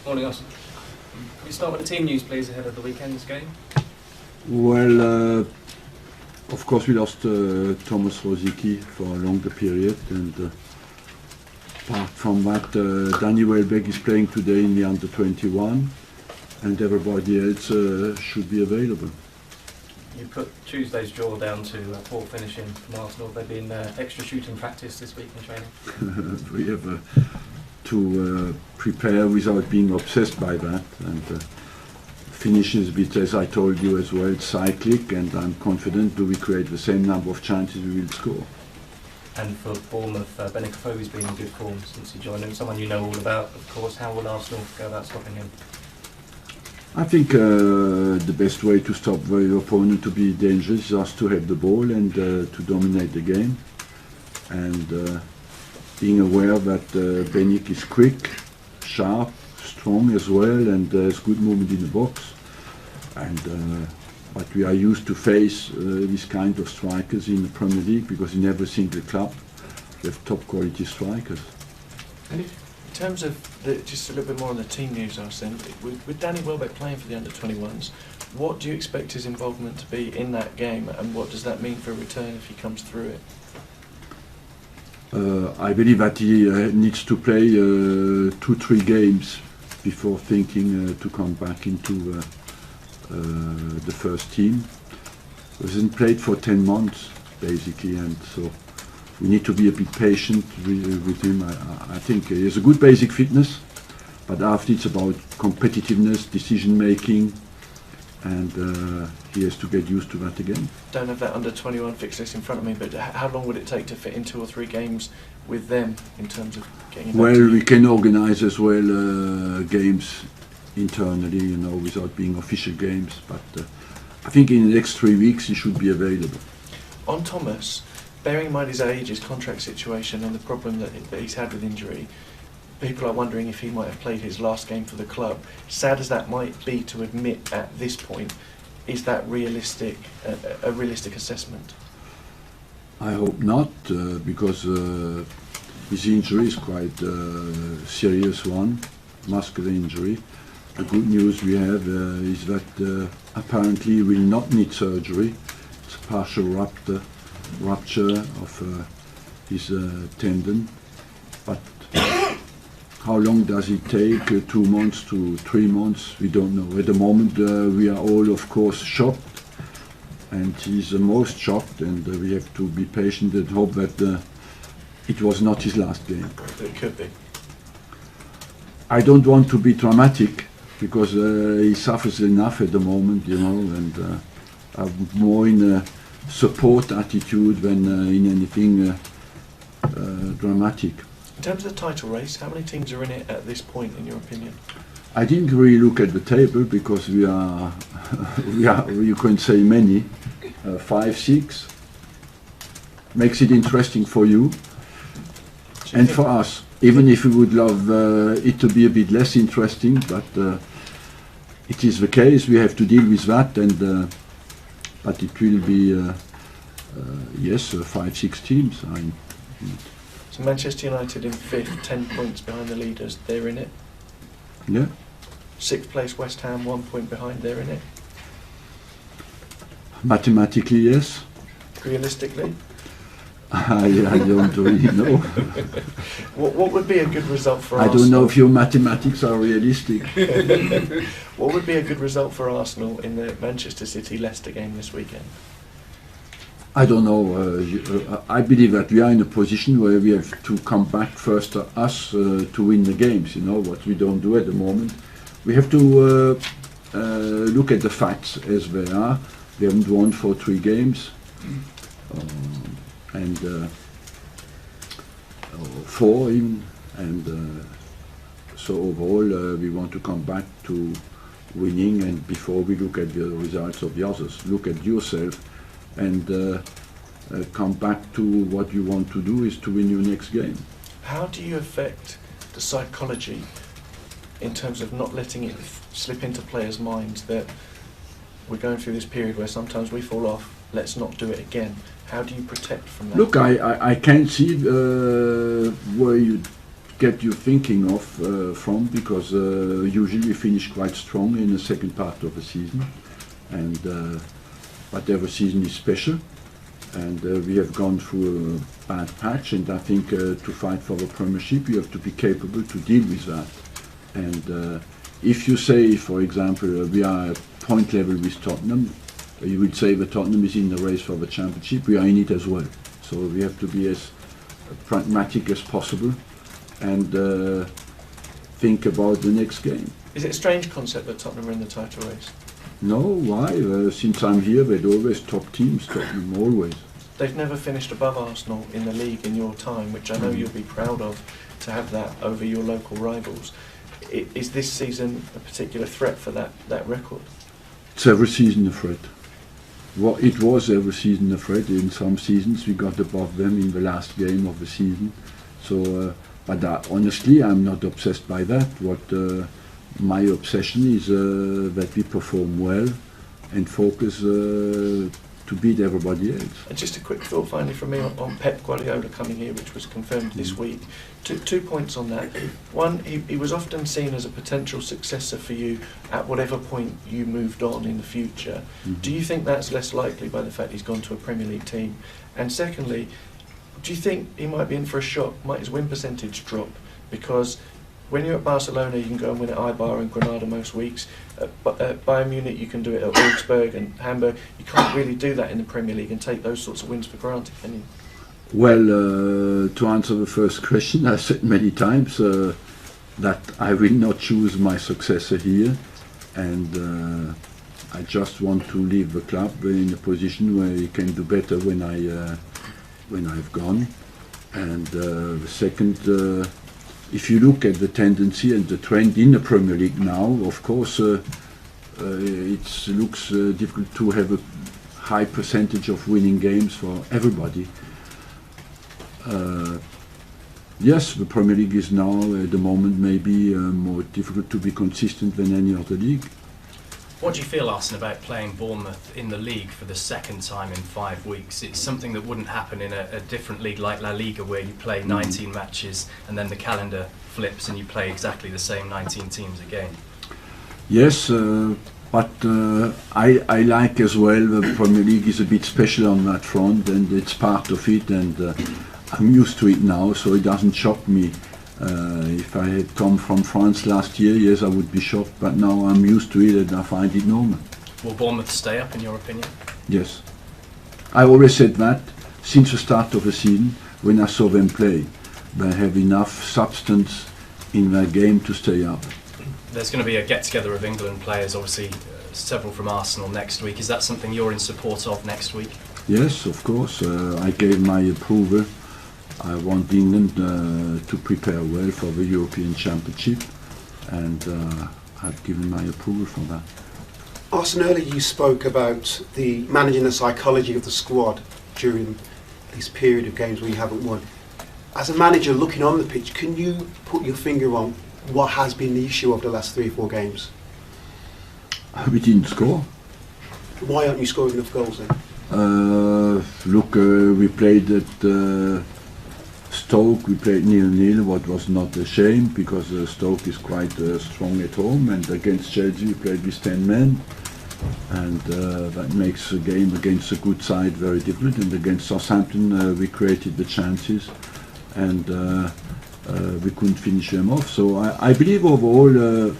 Morning, Arsene. Can we start with the team news, please, ahead of the weekend's game? Well, of course we lost Tomas Rosicky for a longer period, and apart from that, Danny Welbeck is playing today in the under-21, and everybody else should be available. You put Tuesday's draw down to poor finishing from Arsenal. They've been extra shooting practice this week in training. We have to prepare without being obsessed by that, and finishes a bit, as I told you as well, cyclic, and I'm confident that we create the same number of chances we will score. And for Bournemouth, Benik Afobe has been in good form since he joined him. Someone you know all about, of course. How will Arsenal go about stopping him? I think the best way to stop the opponent to be dangerous is just to have the ball and to dominate the game. And being aware that Benik is quick, sharp, strong as well, and has good movement in the box. And but we are used to face this kind of strikers in the Premier League, because in every single club we have top quality strikers. And in terms of just a little bit more on the team news, Arsene, with Danny Welbeck playing for the under-21s, what do you expect his involvement to be in that game, and what does that mean for a return if he comes through it? I believe that he needs to play 2-3 games before thinking to come back into the first team. He hasn't played for 10 months basically, and so we need to be a bit patient with him. I think he has a good basic fitness, but after it's about competitiveness, decision making, and he has to get used to that again. Don't have that under-21 fixed list in front of me, but how long would it take to fit in 2 or 3 games with them in terms of getting back? Well, we can organise as well games internally, you know, without being official games, but I think in the next 3 weeks he should be available. On Tomas, bearing in mind his age, his contract situation and the problem that he's had with injury, people are wondering if he might have played his last game for the club. Sad as that might be to admit at this point, is that realistic? A realistic assessment? I hope not, because his injury is quite a serious one, muscular injury. The good news we have is that apparently he will not need surgery. It's a partial rupture of his tendon, but how long does it take? 2 months to 3 months? We don't know. At the moment, we are all, of course, shocked, and he's the most shocked, and we have to be patient and hope that it was not his last game. It could be. I don't want to be dramatic, because he suffers enough at the moment, you know, and I'm more in a support attitude than in anything dramatic. In terms of the title race, how many teams are in it at this point, in your opinion? I didn't really look at the table, because we are, you can say many, 5, 6. Makes it interesting for you and for us, even if we would love it to be a bit less interesting, but it is the case, we have to deal with that, and but it will be, yes, 5, 6 teams. So Manchester United in 5th, 10 points behind the leaders, they're in it. Yeah. 6th place West Ham, 1 point behind, they're in it. Mathematically, yes. Realistically? I don't really know. What would be a good result for I Arsenal? don't know if your mathematics are realistic. What would be a good result for Arsenal in the Manchester City-Leicester game this weekend? I don't know. I believe that we are in a position where we have to come back first, us, to win the games. You know, what we don't do at the moment. We have to look at the facts as they are. We haven't won for 3 games, and 4 even. And so overall, we want to come back to winning. And before we look at the results of the others, look at yourself. And come back to what you want to do is to win your next game. How do you affect the psychology in terms of not letting it slip into players' minds that we're going through this period where sometimes we fall off, let's not do it again? How do you protect from that? Look, I can't see where you get you thinking of from, because usually we finish quite strong in the second part of the season, and but every season is special, and we have gone through a bad patch, and I think to fight for the Premiership you have to be capable to deal with that. And if you say, for example, we are at point level with Tottenham, you would say that Tottenham is in the race for the Championship, we are in it as well. So we have to be as pragmatic as possible and think about the next game. Is it a strange concept that Tottenham are in the title race? No, why? Since I'm here, they're always top teams, Tottenham, always. They've never finished above Arsenal in the league in your time, which I know you'll be proud of, to have that over your local rivals. Is this season a particular threat for that record? It's every season a threat. Well, it was every season a threat. In some seasons we got above them in the last game of the season. So, but honestly, I'm not obsessed by that. What my obsession is that we perform well and focus to beat everybody else. And just a quick thought finally from me on Pep Guardiola coming here, which was confirmed this week. Two points on that. One, he was often seen as a potential successor for you at whatever point you moved on in the future. Do you think that's less likely by the fact he's gone to a Premier League team? And secondly, do you think he might be in for a shock? Might his win percentage drop? Because when you're at Barcelona, you can go and win at Eibar and Granada most weeks. At Bayern Munich, you can do it at Augsburg and Hamburg. You can't really do that in the Premier League and take those sorts of wins for granted, can you? Well, to answer the first question, I said many times that I will not choose my successor here, and I just want to leave the club in a position where he can do better when I've gone. And the second, if you look at the tendency and the trend in the Premier League now, of course, it looks difficult to have a high percentage of winning games for everybody. Yes, the Premier League is now at the moment maybe more difficult to be consistent than any other league. What do you feel, Arsene, about playing Bournemouth in the league for the second time in 5 weeks? It's something that wouldn't happen in a different league like La Liga, where you play 19 matches and then the calendar flips and you play exactly the same 19 teams again. Yes, but I like as well the Premier League is a bit special on that front, and it's part of it, and I'm used to it now, so it doesn't shock me. If I had come from France last year, yes, I would be shocked, but now I'm used to it and I find it normal. Will Bournemouth stay up, in your opinion? Yes. I always said that since the start of the season, when I saw them play. They have enough substance in their game to stay up. There's going to be a get-together of England players, obviously several from Arsenal next week. Is that something you're in support of next week? Yes, of course. I gave my approval. I want England to prepare well for the European Championship, and I've given my approval for that. Arsene, earlier you spoke about the managing the psychology of the squad during this period of games where you haven't won. As a manager looking on the pitch, can you put your finger on what has been the issue of the last 3 or 4 games? We didn't score. Why aren't you scoring enough goals then? Look, we played at Stoke, we played 0-0, what was not a shame, because Stoke is quite strong at home, and against Chelsea we played with 10 men, and that makes a game against a good side very difficult. And against Southampton we created the chances, and we couldn't finish them off. So I believe overall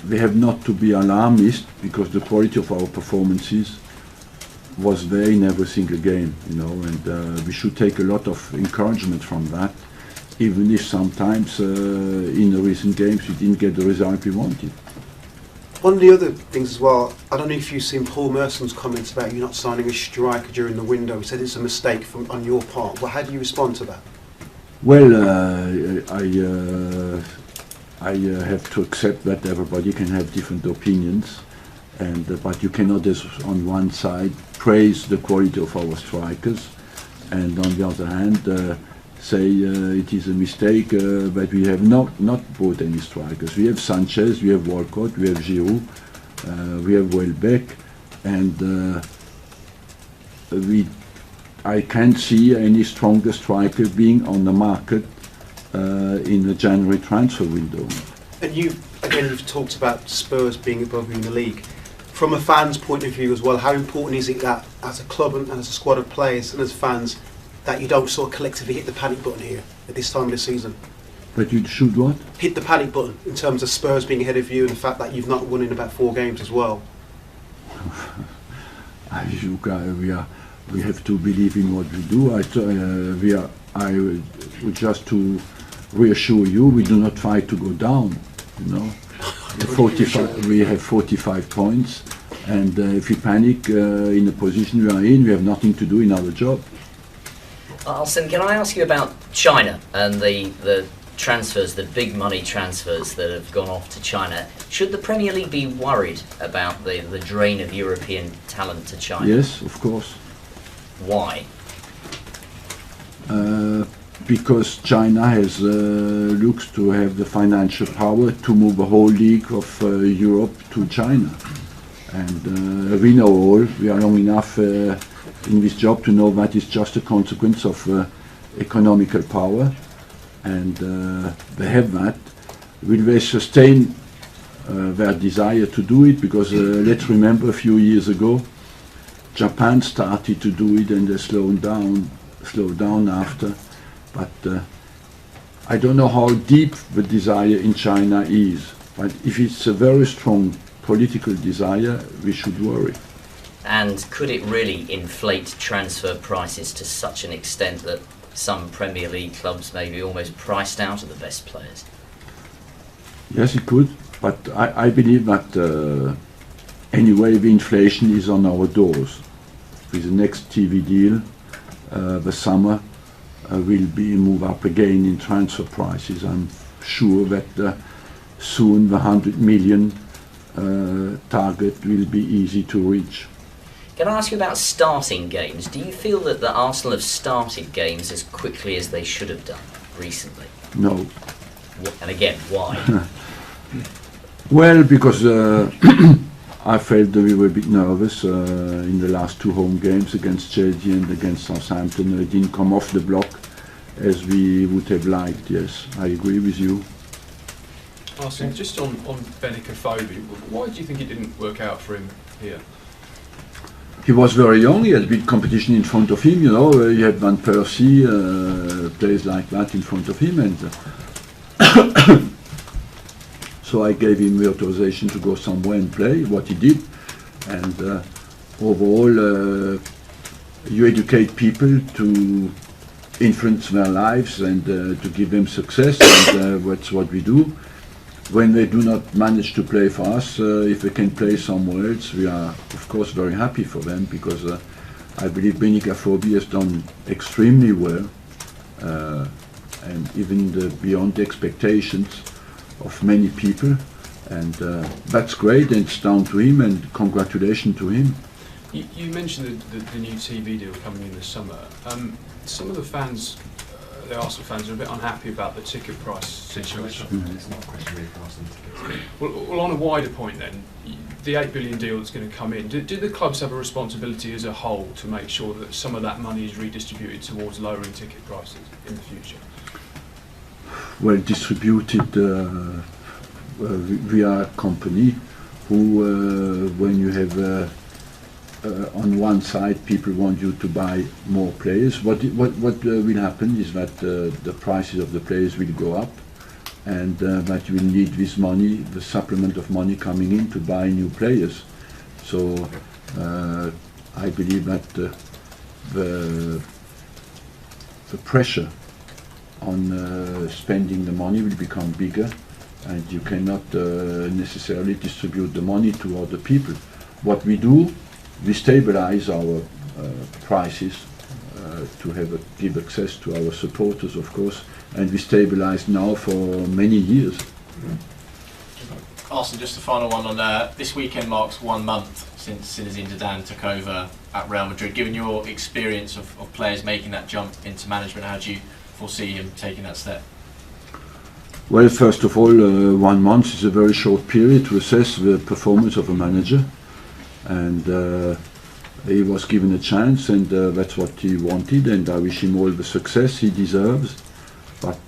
we have not to be alarmist, because the quality of our performances was there in every single game, you know, and we should take a lot of encouragement from that, even if sometimes in the recent games we didn't get the result we wanted. One of the other things as well, I don't know if you've seen Paul Merson's comments about you not signing a striker during the window. He said it's a mistake on your part. Well, how do you respond to that? Well, I have to accept that everybody can have different opinions, and but you cannot, on one side, praise the quality of our strikers, and on the other hand say it is a mistake that we have not bought any strikers. We have Sanchez, we have Walcott, we have Giroud, we have Welbeck, and I can't see any stronger striker being on the market in the January transfer window. And you've talked about Spurs being above you in the league. From a fan's point of view as well, how important is it that as a club and as a squad of players and as fans that you don't sort of collectively hit the panic button here at this time of the season? But you should what? Hit the panic button in terms of Spurs being ahead of you and the fact that you've not won in about 4 games as well. We have to believe in what we do. I would just to reassure you, we do not fight to go down. You know, we have 45 points, and if we panic in the position we are in, we have nothing to do in our job. Arsene, can I ask you about China and the transfers, the big money transfers that have gone off to China? Should the Premier League be worried about the drain of European talent to China? Yes, of course. Why? Because China has looks to have the financial power to move a whole league of Europe to China, and we know all. We are long enough in this job to know that is just a consequence of economical power, and they have that. Will they sustain their desire to do it? Because let's remember a few years ago, Japan started to do it and they slowed down after. But I don't know how deep the desire in China is. But if it's a very strong political desire, we should worry. And could it really inflate transfer prices to such an extent that some Premier League clubs may be almost priced out of the best players? Yes, it could. But I believe that anyway the inflation is on our doors. With the next TV deal, the summer will be move up again in transfer prices. I'm sure that soon the 100 million target will be easy to reach. Can I ask you about starting games? Do you feel that the Arsenal have started games as quickly as they should have done recently? No. And again, why? Well, because I felt that we were a bit nervous in the last 2 home games against Chelsea and against Southampton. It didn't come off the block as we would have liked. Yes, I agree with you. Arsene, just on Benik Afobe, why do you think it didn't work out for him here? He was very young, he had big competition in front of him, you know, he had Van Persie, players like that in front of him, and so I gave him the authorization to go somewhere and play, what he did, and overall you educate people to influence their lives and to give them success, and that's what we do. When they do not manage to play for us, if they can play somewhere else, we are of course very happy for them, because I believe Benik Afobe has done extremely well, and even beyond the expectations of many people, and that's great, and it's down to him, and congratulations to him. You mentioned the new TV deal coming in this summer. Some of the fans, the Arsenal fans, are a bit unhappy about the ticket price situation. It's not a question really for Arsenal tickets. Well, on a wider point then, the 8 billion deal that's going to come in, do the clubs have a responsibility as a whole to make sure that some of that money is redistributed towards lowering ticket prices in the future? Well distributed, we are a company who, when you have on one side people want you to buy more players, what will happen is that the prices of the players will go up, and that you will need this money, the supplement of money coming in to buy new players. So I believe that the pressure on spending the money will become bigger, and you cannot necessarily distribute the money to other people. What we do, we stabilize our prices to give access to our supporters, of course, and we stabilize now for many years. Arsene, just a final one on this weekend marks 1 month since Zinedine Zidane took over at Real Madrid. Given your experience of players making that jump into management, how do you foresee him taking that step? Well, first of all, 1 month is a very short period to assess the performance of a manager, and he was given a chance, and that's what he wanted, and I wish him all the success he deserves. But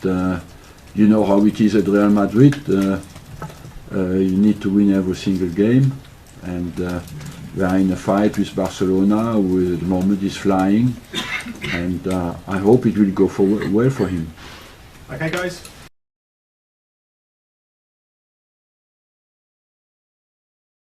you know how it is at Real Madrid. You need to win every single game, and we are in a fight with Barcelona, who at the moment is flying, and I hope it will go well for him. Okay, guys.